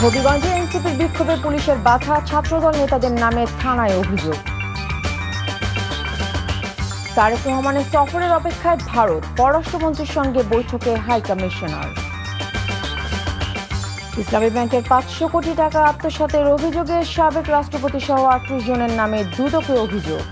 হবিগঞ্জে এনসিপির বিক্ষোভে পুলিশের বাধা, ছাত্রদল নেতাদের নামে থানায় অভিযোগ। তারেক রহমানের সফরের অপেক্ষায় ভারত, পররাষ্ট্রমন্ত্রীর সঙ্গে বৈঠকে হাইকমিশনার। ইসলামী ব্যাংকের 500 কোটি টাকা আত্মসাতের অভিযোগে সাবেক রাষ্ট্রপতি সহ 38 জনের নামে দুদকে অভিযোগ।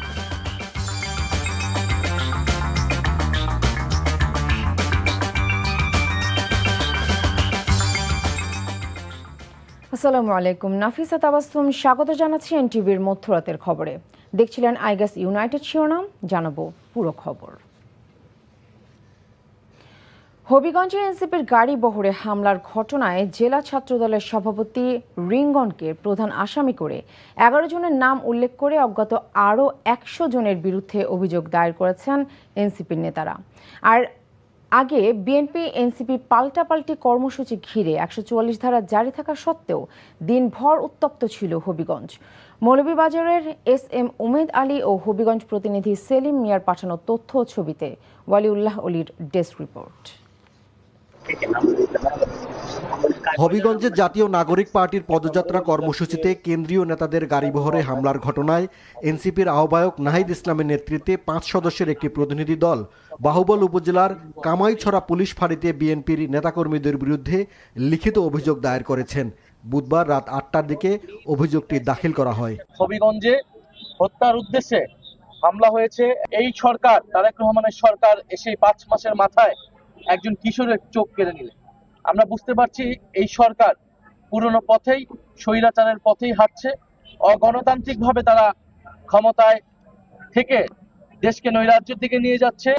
আসসালামু আলাইকুম, নাফিসা তাবাসসুম স্বাগত জানাচ্ছি এনটিভির মধ্যরাতের খবরে। দেখছিলেন আইগাস ইউনাইটেড শিরোনাম, জানাবো পুরো খবর। হবিগঞ্জে এনসিপির গাড়ি বহরে হামলার ঘটনায় জেলা ছাত্রদলের সভাপতি রিঙ্গনকে প্রধান আসামি করে 11 জনের নাম উল্লেখ করে অজ্ঞাত আরও 100 জনের বিরুদ্ধে অভিযোগ দায়ের করেছেন এনসিপির নেতারা। আর আগে বিএনপি এনসিপি পাল্টাপাল্টি কর্মসূচি ঘিরে 144 ধারা জারি থাকা সত্ত্বেও দিনভর উত্তপ্ত ছিল হবিগঞ্জ। মৌলভীবাজারের SM উমেদ আলী ও হবিগঞ্জ প্রতিনিধি সেলিম মিয়ার পাঠানো তথ্য ও ছবিতে ওয়ালিউল্লাহ অলির ডেস্ক রিপোর্ট। হবিগঞ্জে জাতীয় নাগরিক পার্টির পদযাত্রা কর্মসূচিতে কেন্দ্রীয় নেতাদের গাড়িবহরে হামলার ঘটনায় এনসিপির আহ্বায়ক নাহিদ ইসলামের নেতৃত্বে 5 সদস্যের একটি প্রতিনিধি দল বাহুবল উপজেলার কামাইছড়া পুলিশ ফাঁড়িতে বিএনপির নেতাকর্মীদের বিরুদ্ধে লিখিত অভিযোগ দায়ের করেছেন। বুধবার রাত 8টার দিকে অভিযোগটি দাখিল করা হয়। হবিগঞ্জে হত্যার উদ্দেশ্যে হামলা হয়েছে। এই সরকার, তারেক রহমানের সরকার এসে 5 মাসের মাথায় একজন কিশোরের চোখ কেড়ে নিলে আমরা বুঝতে পারছি এই সরকার পুরনো পথেই, স্বৈরাচারের পথেই হাঁটছে। অগণতান্ত্রিকভাবে তারা ক্ষমতায় থেকে দেশকে নৈরাজ্যের দিকে নিয়ে যাচ্ছে।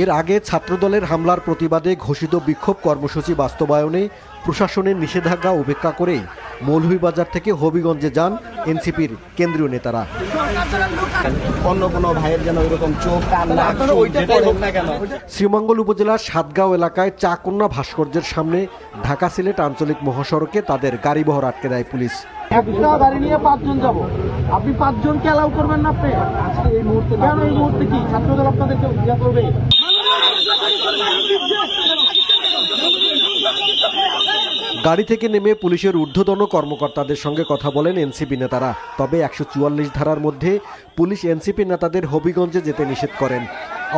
এর আগে ছাত্রদলের হামলার প্রতিবাদে ঘোষিত বিক্ষোভ কর্মসূচি বাস্তবায়নে প্রশাসনের নিষেধাজ্ঞা উপেক্ষা করেই মৌলভীবাজার থেকে হবিগঞ্জে যান এনসিপির কেন্দ্রীয় নেতারা। অন্য কোনো ভাইয়ের যেন এরকম চোখ কান না কেন। শ্রীমঙ্গল উপজেলার সাতগাঁও এলাকায় চাকন্যা ভাস্কর্যের সামনে ঢাকা সিলেট আঞ্চলিক মহাসড়কে তাদের গাড়িবহর আটকে দেয় পুলিশ। একটা গাড়ি নিয়ে 5 জন যাব, আপনি 5 জনকে অ্যালাউ করবেন না? আপনি আজকে এই মুহূর্তে কেন? এই মুহূর্তে কি ছাত্রদল আপনাদেরকে ইয়া করবে? গাড়ি থেকে নেমে পুলিশের ঊর্ধ্বতন কর্মকর্তাদের সঙ্গে কথা বলেন এনসিপি নেতারা। তবে 144 ধারার মধ্যে পুলিশ এনসিপি নেতাদের হবিগঞ্জে যেতে নিষেধ করেন।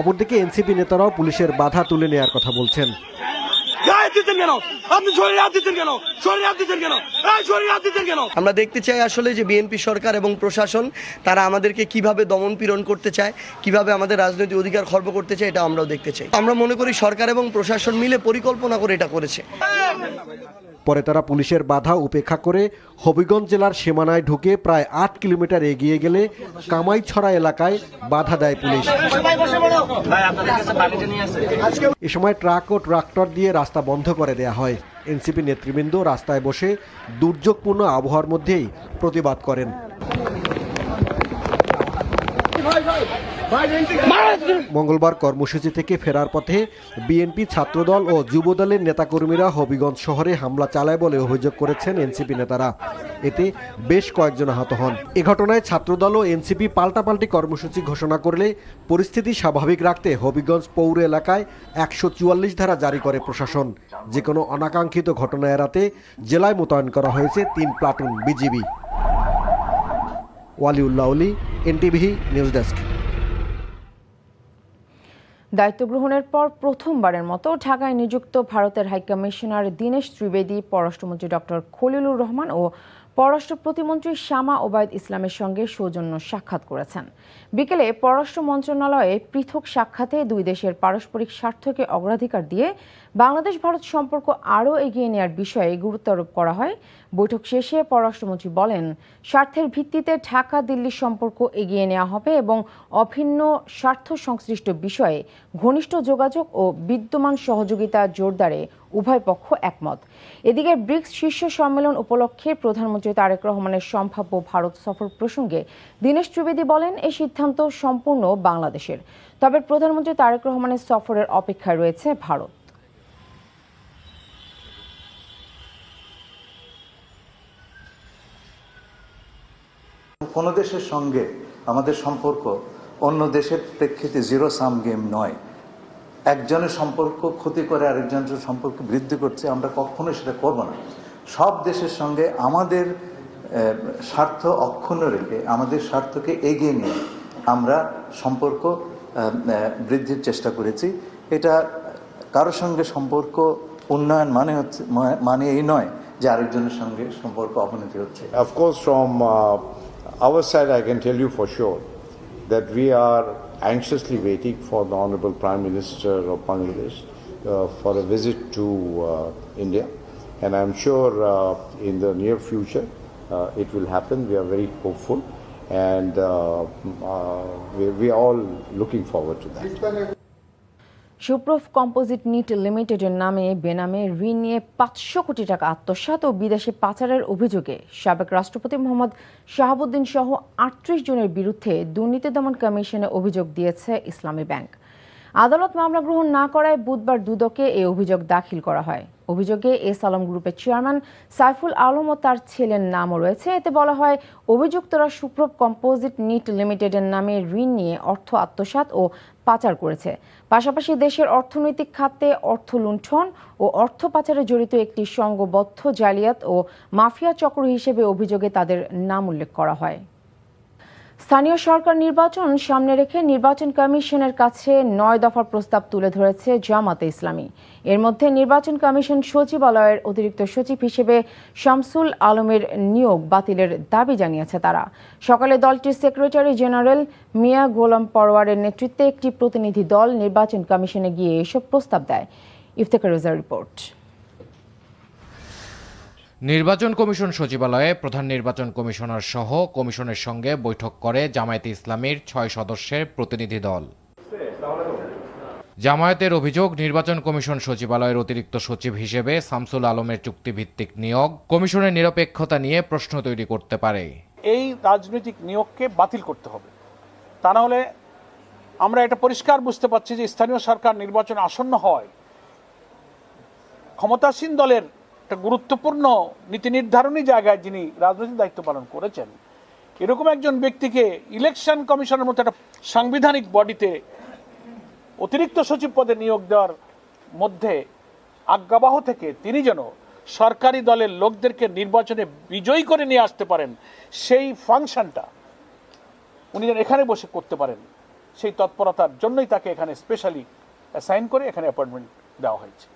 অপরদিকে এনসিপি নেতারাও পুলিশের বাধা তুলে নেওয়ার কথা বলছেন। আমরা দেখতে চাই আসলে যে বিএনপি সরকার এবং প্রশাসন তারা আমাদেরকে কিভাবে দমন পীড়ন করতে চায়, কিভাবে আমাদের রাজনৈতিক অধিকার খর্ব করতে চায়, এটা আমরাও দেখতে চাই। আমরা মনে করি সরকার এবং প্রশাসন মিলে পরিকল্পনা করে এটা করেছে। পরে তারা পুলিশের বাধা উপেক্ষা করে হবিগঞ্জ জেলার সীমানায় ঢুকে প্রায় 8 কিলোমিটার এগিয়ে গেলে কামাইছড়া এলাকায় বাধা দেয় পুলিশ। এ সময় ট্রাক ও ট্রাক্টর দিয়ে রাস্তা বন্ধ করে দেয়া হয়। এনসিপি নেতৃবৃন্দ রাস্তায় বসে দুর্যোগপূর্ণ আবহাওয়ার মধ্যেই প্রতিবাদ করেন। মঙ্গলবার কর্মসূচি থেকে ফেরার পথে বিএনপি, ছাত্রদল ও যুবদলের নেতাকর্মীরা হবিগঞ্জ শহরে হামলা চালায় বলে অভিযোগ করেছেন এনসিপি নেতারা। এতে বেশ কয়েকজন আহত হন। এ ঘটনায় ছাত্রদল ও এনসিপি পাল্টাপাল্টি কর্মসূচি ঘোষণা করলে পরিস্থিতি স্বাভাবিক রাখতে হবিগঞ্জ পৌর এলাকায় 144 ধারা জারি করে প্রশাসন। যে কোনো অনাকাঙ্ক্ষিত ঘটনা এড়াতে জেলায় মোতায়েন করা হয়েছে 3 প্লাটুন বিজিবি। ওয়ালিউল্লাহ অলি, এনটিভি নিউজ ডেস্ক। দায়িত্ব গ্রহণের পর প্রথমবারের মতো ঢাকায় নিযুক্ত ভারতের হাইকমিশনার দীনেশ ত্রিবেদী পররাষ্ট্রমন্ত্রী ডক্টর খলিলুর রহমান ও পররাষ্ট্র প্রতিমন্ত্রী শামা ওবায়দ ইসলামের সঙ্গে সৌজন্য সাক্ষাৎ করেছেন। বিকেলে পররাষ্ট্র মন্ত্রণালয়ে পৃথক সাক্ষাতে দুই দেশের পারস্পরিক স্বার্থকে অগ্রাধিকার দিয়ে বাংলাদেশ ভারত সম্পর্ক আরও এগিয়ে নেওয়ার বিষয়ে গুরুত্ব আরোপ করা হয়। বৈঠক শেষে পররাষ্ট্রমন্ত্রী বলেন, স্বার্থের ভিত্তিতে ঢাকা দিল্লি সম্পর্ক এগিয়ে নেওয়া হবে এবং অভিন্ন স্বার্থ সংশ্লিষ্ট বিষয়ে ঘনিষ্ঠ যোগাযোগ ও বিদ্যমান সহযোগিতা জোরদারে উভয় পক্ষ একমত। এদিকে ব্রিক্স শীর্ষ সম্মেলন উপলক্ষে প্রধানমন্ত্রী তারেক রহমানের সম্ভাব্য ভারত সফর প্রসঙ্গে দীনেশ ত্রিবেদী বলেন, এই সিদ্ধান্ত সম্পূর্ণ বাংলাদেশের। তবে প্রধানমন্ত্রী তারেক রহমানের সফরের অপেক্ষায় রয়েছে ভারত। কোনো দেশের সঙ্গে আমাদের সম্পর্ক অন্য দেশের প্রেক্ষিতে জিরো সাম গেম নয়। একজনের সম্পর্ক ক্ষতি করে আরেকজনের সম্পর্ক বৃদ্ধি করছে, আমরা কখনোই সেটা করব না। সব দেশের সঙ্গে আমাদের স্বার্থ অক্ষুণ্ণ রেখে, আমাদের স্বার্থকে এগিয়ে নিয়ে আমরা সম্পর্ক বৃদ্ধির চেষ্টা করেছি। এটা কারোর সঙ্গে সম্পর্ক উন্নয়ন মানে এই নয় যে আরেকজনের সঙ্গে সম্পর্ক অবনতি হচ্ছে। Of course, from our side, I can tell you for sure that we are anxiously waiting for the Honorable Prime Minister of Bangladesh for a visit to India, and I'm sure in the near future it will happen. We are very hopeful, and we are all looking forward to that. সুপ্রুফ composite knit লিমিটেডের নামে বেনামে ঋণ নিয়ে 500 কোটি টাকা আত্মসাৎ ও বিদেশে পাচারের অভিযোগে সাবেক রাষ্ট্রপতি মোহাম্মদ শাহাবুদ্দিন সহ 38 জনের বিরুদ্ধে দুর্নীতি দমন কমিশনে অভিযোগ দিয়েছে ইসলামী ব্যাংক। আদালত মামলা গ্রহণ না করায় বুধবার দুদকে এই অভিযোগ দাখিল করা হয়। অভিযোগে এস আলম গ্রুপের চেয়ারম্যান সাইফুল আলম ও তার ছেলের নামও রয়েছে। এতে বলা হয়, অভিযুক্তরা সুপ্রভ কম্পোজিট নিট লিমিটেডের নামে ঋণ নিয়ে অর্থ আত্মসাৎ ও পাচার করেছে। পাশাপাশি দেশের অর্থনৈতিক খাতে অর্থ লুণ্ঠন ও অর্থ পাচারে জড়িত একটি সংঘবদ্ধ জালিয়াত ও মাফিয়া চক্র হিসেবে অভিযোগে তাদের নাম উল্লেখ করা হয়। স্থানীয় সরকার নির্বাচন সামনে রেখে নির্বাচন কমিশনের কাছে 9 দফার প্রস্তাব তুলে ধরেছে জামাতে ইসলামী। এর মধ্যে নির্বাচন কমিশন সচিবালয়ের অতিরিক্ত সচিব হিসেবে শামসুল আলমের নিয়োগ বাতিলের দাবি জানিয়েছে তারা। সকালে দলটির সেক্রেটারি জেনারেল মিয়া গোলাম পরওয়ারের নেতৃত্বে একটি প্রতিনিধি দল নির্বাচন কমিশনে গিয়ে এসব প্রস্তাব দেয়। ইফতেখার রোজার রিপোর্ট। নির্বাচন কমিশন সচিবালয়ে প্রধান নির্বাচন কমিশনার সহ কমিশনের সঙ্গে বৈঠক করে জামায়াতে ইসলামীর 6 সদস্যের প্রতিনিধি দল। জামায়াতের অভিযোগ, নির্বাচন কমিশন সচিবালয়ের অতিরিক্ত সচিব হিসেবে শামসুল আলমের চুক্তিভিত্তিক নিয়োগ কমিশনের নিরপেক্ষতা নিয়ে প্রশ্ন তৈরি করতে পারে। এই রাজনৈতিক নিয়োগকে বাতিল করতে হবে, তা না হলে আমরা এটা পরিষ্কার বুঝতে পারছি যে স্থানীয় সরকার নির্বাচন আসন্ন হয় ক্ষমতাসীন দলের একটা গুরুত্বপূর্ণ নীতি নির্ধারণী জায়গায় যিনি রাজনৈতিক দায়িত্ব পালন করেছেন, এরকম একজন ব্যক্তিকে ইলেকশন কমিশনের মতো একটা সাংবিধানিক বডিতে অতিরিক্ত সচিব পদে নিয়োগ দেওয়ার মধ্যে আজ্ঞাবহ থেকে তিনি যেন সরকারি দলের লোকদেরকে নির্বাচনে বিজয়ী করে নিয়ে আসতে পারেন, সেই ফাংশনটা উনি যেন এখানে বসে করতে পারেন, সেই তৎপরতার জন্যই তাকে এখানে স্পেশালি অ্যাসাইন করে এখানে অ্যাপয়েন্টমেন্ট দেওয়া হয়েছে।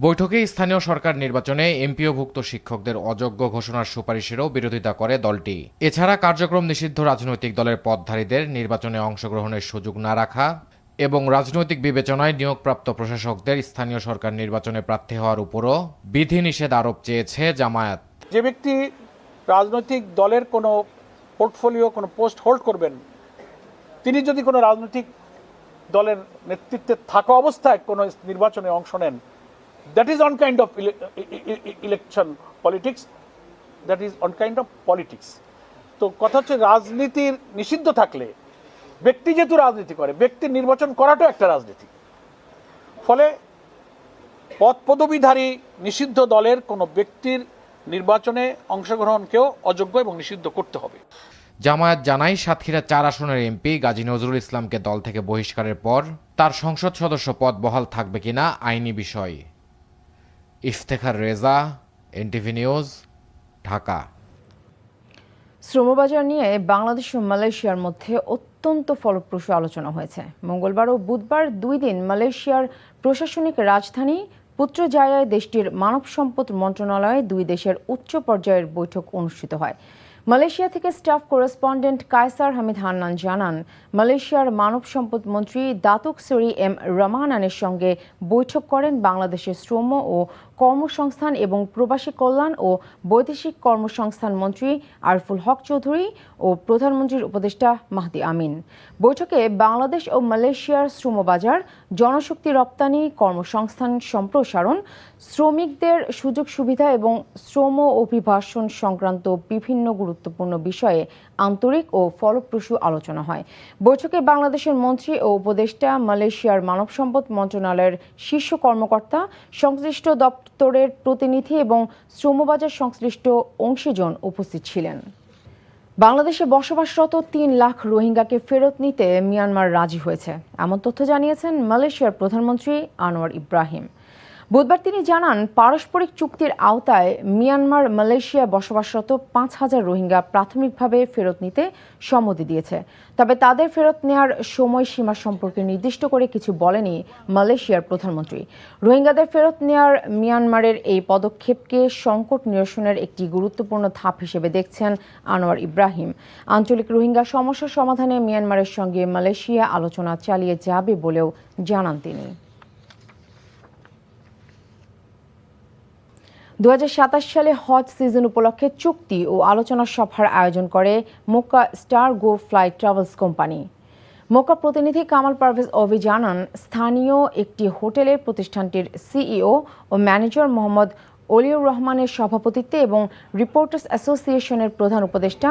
বৈঠকে স্থানীয় সরকার নির্বাচনে এমপিওভুক্ত শিক্ষকদের অযোগ্য ঘোষণার সুপারিশেরও বিরোধিতা করে দলটি। এছাড়া কার্যক্রম নিষিদ্ধ রাজনৈতিক দলের পদধারীদের নির্বাচনে অংশগ্রহণের সুযোগ না রাখা এবং রাজনৈতিক বিবেচনায় নিয়োগপ্রাপ্ত প্রশাসকদের স্থানীয় সরকার নির্বাচনে প্রার্থী হওয়ার উপরও বিধিনিষেধ আরোপ চেয়েছে জামায়াত। যে ব্যক্তি রাজনৈতিক দলের কোনো পোর্টফোলিও, কোনো পোস্ট হোল্ড করবেন, তিনি যদি কোনো রাজনৈতিক দলের নেতৃত্বে থাকা অবস্থায় কোনো নির্বাচনে অংশ নেন, that is on kind of election politics, that is on kind of politics. তো কথা হচ্ছে, রাজনীতির নিষিদ্ধ থাকলে ব্যক্তি যেহেতু রাজনীতি করে, ব্যক্তির নির্বাচন করাটাও একটা রাজনীতি। ফলে পদ পদবীধারী নিষিদ্ধ দলের কোনো ব্যক্তির নির্বাচনে অংশগ্রহণকেও অযোগ্য এবং নিষিদ্ধ করতে হবে। জামায়াত জানায়, সাতক্ষীরা 4 আসনের এমপি গাজী নজরুল ইসলামকে দল থেকে বহিষ্কারের পর তার সংসদ সদস্য পদ বহাল থাকবে কিনা আইনি বিষয়। Iftekhar Reza, NTV news, Dhaka. শ্রমবাজার নিয়ে বাংলাদেশ ও মালয়েশিয়ার মধ্যে অত্যন্ত ফলপ্রসূ আলোচনা হয়েছে। মঙ্গলবার ও বুধবার 2 দিন মালয়েশিয়ার প্রশাসনিক রাজধানী পুত্রজায়ায় দেশটির মানব সম্পদ মন্ত্রণালয়ে 2 দেশের উচ্চ পর্যায়ের বৈঠক অনুষ্ঠিত হয়। মালয়েশিয়া থেকে স্টাফ করেসপন্ডেন্ট কায়সার হামিদ হান্নান জানান, মালয়েশিয়ার মানব সম্পদ মন্ত্রী দাতুক সেরি এম রহমানের সঙ্গে বৈঠক করেন বাংলাদেশের শ্রম ও কর্মসংস্থান এবং প্রবাসী কল্যাণ ও বৈদেশিক কর্মসংস্থান মন্ত্রী আরফুল হক চৌধুরী ও প্রধানমন্ত্রীর উপদেষ্টা মাহদি আমিন। বৈঠকে বাংলাদেশ ও মালয়েশিয়ার শ্রমবাজার, জনশক্তি রপ্তানি, কর্মসংস্থান সম্প্রসারণ, শ্রমিকদের সুযোগ সুবিধা এবং শ্রম অভিবাসন সংক্রান্ত বিভিন্ন গুরুত্বপূর্ণ বিষয়ে আন্তরিক ও ফলপ্রসূ আলোচনা হয়। বৈঠকে বাংলাদেশের মন্ত্রী ও উপদেষ্টা, মালয়েশিয়ার মানব সম্পদ মন্ত্রণালয়ের শীর্ষ কর্মকর্তা, সংশ্লিষ্ট দপ্তরের প্রতিনিধি এবং শ্রমবাজার সংশ্লিষ্ট অংশীজন উপস্থিত ছিলেন। বাংলাদেশে বসবাসরত ৩ লাখ রোহিঙ্গাকে ফেরত নিতে মিয়ানমার রাজি হয়েছে, এমন তথ্য জানিয়েছেন মালয়েশিয়ার প্রধানমন্ত্রী আনোয়ার ইব্রাহিম। বুধবার তিনি জানান, পারস্পরিক চুক্তির আওতায় মিয়ানমার মালয়েশিয়া বসবাসরত ৫,০০০ রোহিঙ্গা প্রাথমিকভাবে ফেরত নিতে সম্মতি দিয়েছে। তবে তাদের ফেরত নেওয়ার সময়সীমা সম্পর্কে নির্দিষ্ট করে কিছু বলেনি মালয়েশিয়ার প্রধানমন্ত্রী। রোহিঙ্গাদের ফেরত নেওয়ার মিয়ানমারের এই পদক্ষেপকে সংকট নিরসনের একটি গুরুত্বপূর্ণ ধাপ হিসেবে দেখছেন আনোয়ার ইব্রাহিম। আঞ্চলিক রোহিঙ্গা সমস্যা সমাধানে মিয়ানমারের সঙ্গে মালয়েশিয়া আলোচনা চালিয়ে যাবে বলেও জানান তিনি। ২০২৭ সালে হজ সিজন উপলক্ষে চুক্তি ও আলোচনা সভার আয়োজন করে মক্কা স্টার গো ফ্লাইট ট্রাভেলস কোম্পানি। মক্কা প্রতিনিধি কামাল পারভেজ অভি জানান, স্থানীয় একটি হোটেলের প্রতিষ্ঠানটির সিইও ও ম্যানেজার মোহাম্মদ অলিউর রহমানের সভাপতিত্বে এবং রিপোর্টার্স অ্যাসোসিয়েশনের প্রধান উপদেষ্টা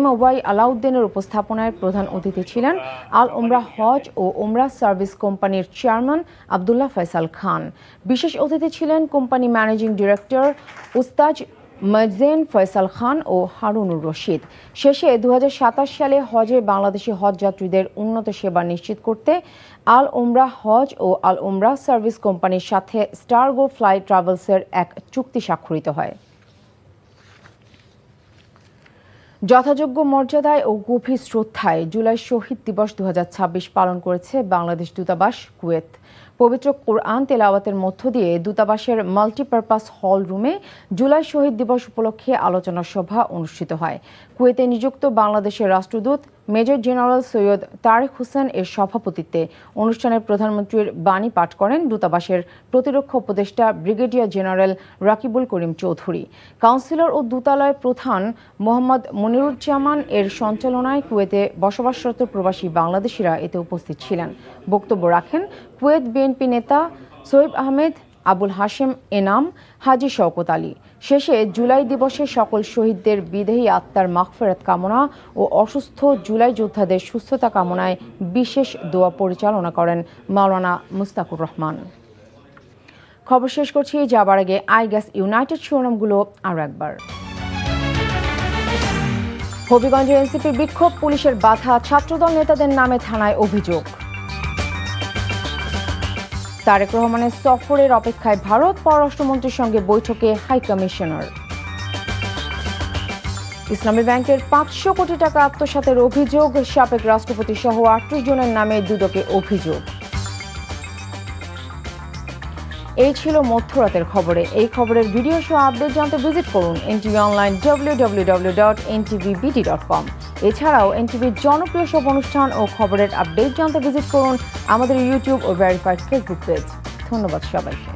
MOY আলাউদ্দিনের উপস্থাপনায় প্রধান অতিথি ছিলেন আল ওমরা হজ ও ওমরা সার্ভিস কোম্পানির চেয়ারম্যান আব্দুল্লাহ ফয়সাল খান। বিশেষ অতিথি ছিলেন কোম্পানি ম্যানেজিং ডিরেক্টর উস্তাজ মজেন ফয়সাল খান ও হারুনুর রশিদ। শেষে ২০২৭ সালে হজে বাংলাদেশি হজ যাত্রীদের উন্নত সেবা নিশ্চিত করতে আল ওমরা হজ ও আল ওমরা সার্ভিস কোম্পানির সাথে স্টার গো ফ্লাইট ট্রাভেলসের এক চুক্তি স্বাক্ষরিত হয়। যথাযোগ্য মর্যাদায় ও গভীর শ্রদ্ধায় জুলাই শহীদ দিবস ২০২৬ পালন করেছে বাংলাদেশ দূতাবাস কুয়েত। পবিত্র কোরআন তেলাওয়াতের মধ্য দিয়ে দূতাবাসের মাল্টিপারপাস হল রুমে জুলাই শহীদ দিবস উপলক্ষে আলোচনা সভা অনুষ্ঠিত হয়। কুয়েতে নিযুক্ত বাংলাদেশের রাষ্ট্রদূত মেজর জেনারেল সৈয়দ তারেক হোসেন এর সভাপতিত্বে অনুষ্ঠানে প্রধানমন্ত্রীর বাণী পাঠ করেন দূতাবাসের প্রতিরক্ষা উপদেষ্টা brigadier general Rakibul Karim Chowdhury. Councillor ও দূতালয় প্রধান মোহাম্মদ মনিরুজ্জামান এর সঞ্চালনায় কুয়েতে বসবাসরত প্রবাসী বাংলাদেশিরা এতে উপস্থিত ছিলেন। বক্তব্য রাখেন কুয়েত বিএনপি নেতা সোহেব আহমেদ, আবুল হাশেম এনাম, হাজী শওকত আলী। শেষে জুলাই দিবসে সকল শহীদদের বিদেহী আত্মার মাগফিরাত কামনা ও অসুস্থ জুলাই যোদ্ধাদের সুস্থতা কামনায় বিশেষ দোয়া পরিচালনা করেন মাওলানা মুস্তাকুর রহমান। খবর শেষ করছি, যাবার আগে আইগ্যাস ইউনাইটেড শিরোনামগুলো আরও একবার। হবিগঞ্জে এনসিপির বিক্ষোভ, পুলিশের বাধা, ছাত্রদল নেতাদের নামে থানায় অভিযোগ। তারেক রহমানের সফরের অপেক্ষায় ভারত, পররাষ্ট্রমন্ত্রীর সঙ্গে বৈঠকে হাইকমিশনার। ইসলামী ব্যাংকের ৫০০ কোটি টাকা আত্মসাতের অভিযোগ, সাবেক রাষ্ট্রপতি সহ ৩৮ জনের নামে দুদকে অভিযোগ। এই ছিল মধ্যরাতের খবরে। এই খবরের ভিডিও সহ আপডেট জানতে ভিজিট করুন NTV অনলাইন www.ntvbt.com। এছাড়াও এনটিভির জনপ্রিয় সব অনুষ্ঠান ও খবরের আপডেট জানতে ভিজিট করুন আমাদের ইউটিউব ও ভেরিফাইড ফেসবুক পেজ। ধন্যবাদ সবাইকে।